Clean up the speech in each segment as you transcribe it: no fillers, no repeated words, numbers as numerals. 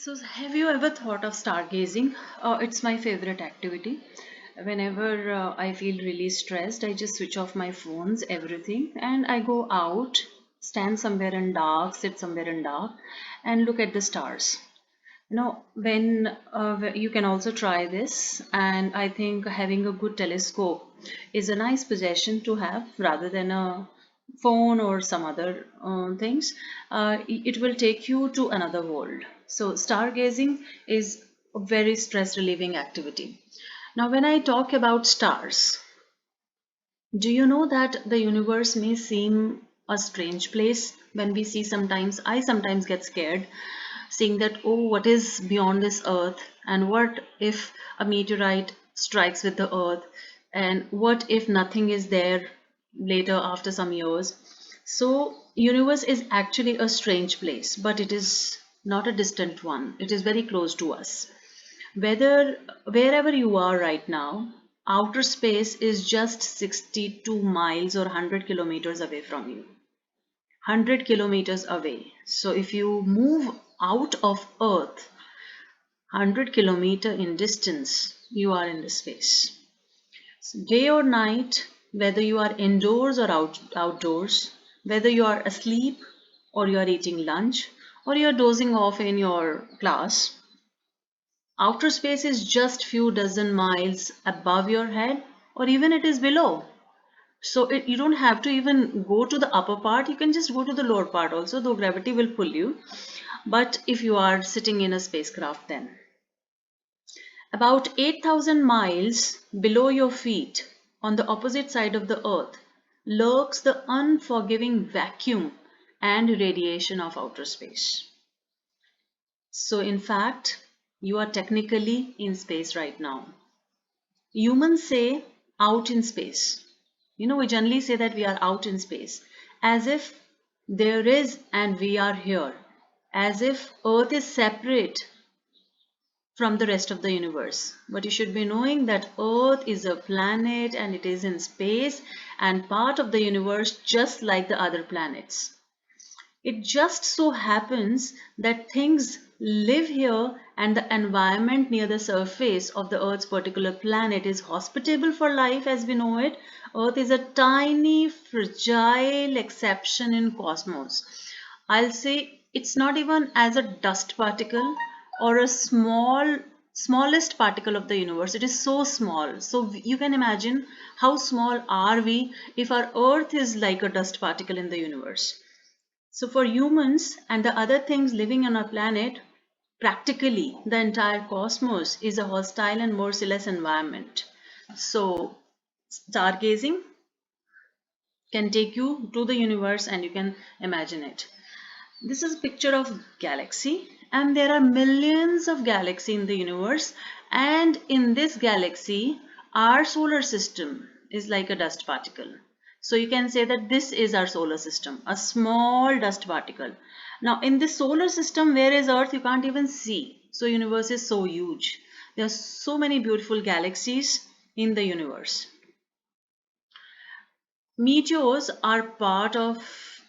So, have you ever thought of stargazing? It's my favorite activity. Whenever I feel really stressed, I just switch off my phones, everything, and I go out, stand somewhere in dark, sit somewhere in dark, and look at the stars. You can also try this, and I think having a good telescope is a nice possession to have rather than a phone or some other things. It will take you to another world. So, stargazing is a very stress relieving activity. Now, when I talk about stars, do you know that the universe may seem a strange place when we see sometimes? I sometimes get scared saying that, oh, what is beyond this earth? And what if a meteorite strikes with the earth? And what if nothing is there later after some years? So, universe is actually a strange place, but it is not a distant one. It is very close to us. Whether wherever you are right now, outer space is just 62 miles or 100 kilometers away from you. 100 kilometers away. So if you move out of Earth 100 kilometer in distance, you are in the space. So day or night, whether you are indoors or outdoors, whether you are asleep or you are eating lunch or you are dozing off in your class, outer space is just few dozen miles above your head or even it is below. So you don't have to even go to the upper part, you can just go to the lower part also, though gravity will pull you. But if you are sitting in a spacecraft, then about 8,000 miles below your feet, on the opposite side of the earth, lurks the unforgiving vacuum and radiation of outer space. So, in fact, you are technically in space right now. Humans say out in space. We generally say that we are out in space as if there is and we are here, as if Earth is separate from the rest of the universe. But you should be knowing that Earth is a planet and it is in space and part of the universe just like the other planets. It just so happens that things live here and the environment near the surface of the Earth's particular planet is hospitable for life as we know it. Earth is a tiny, fragile exception in cosmos. I'll say it's not even as a dust particle or a smallest particle of the universe. It is so small. So you can imagine how small are we if our Earth is like a dust particle in the universe. So, for humans and the other things living on our planet, practically the entire cosmos is a hostile and merciless environment. So, stargazing can take you to the universe and you can imagine it. This is a picture of galaxy and there are millions of galaxies in the universe, and in this galaxy our solar system is like a dust particle. So you can say that this is our solar system, a small dust particle. Now in this solar system, where is Earth, you can't even see. So universe is so huge. There are so many beautiful galaxies in the universe. Meteors are part of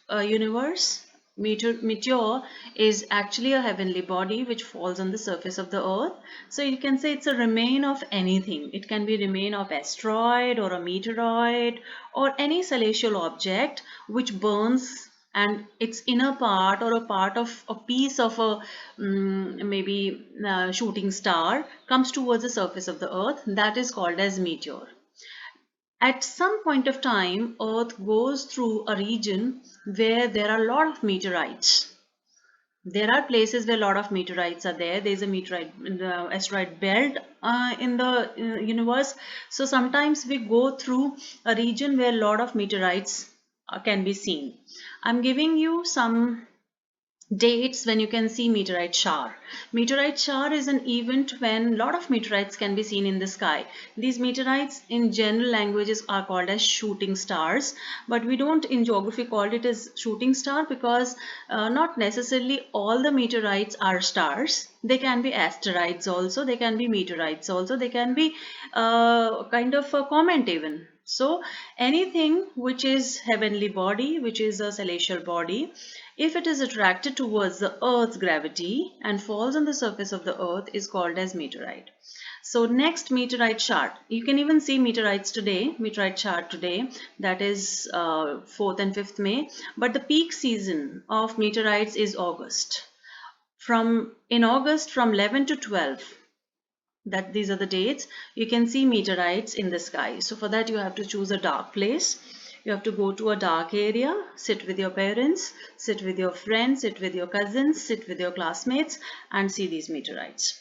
a universe. Meteor is actually a heavenly body which falls on the surface of the earth. So you can say it's a remain of anything. It can be remain of asteroid or a meteoroid or any celestial object which burns, and its inner part or a part of a piece of a maybe shooting star comes towards the surface of the earth. That is called as meteor. At some point of time, Earth goes through a region where there are a lot of meteorites. There are places where a lot of meteorites are there. There is a meteorite asteroid belt in the universe. So sometimes we go through a region where a lot of meteorites can be seen. I'm giving you some dates when you can see meteorite shower. Meteorite shower is an event when a lot of meteorites can be seen in the sky. These meteorites in general languages are called as shooting stars, but we don't in geography call it as shooting star because not necessarily all the meteorites are stars. They can be asteroids also, they can be meteorites also, they can be kind of a comet even. So anything which is heavenly body, which is a celestial body, If it is attracted towards the Earth's gravity and falls on the surface of the Earth is called as meteorite. So next meteorite chart, you can even see meteorite chart today, that is 4th and 5th May, but the peak season of meteorites is August. In August from 11 to 12, that these are the dates, you can see meteorites in the sky. So for that you have to choose a dark place. You have to go to a dark area, sit with your parents, sit with your friends, sit with your cousins, sit with your classmates and see these meteorites.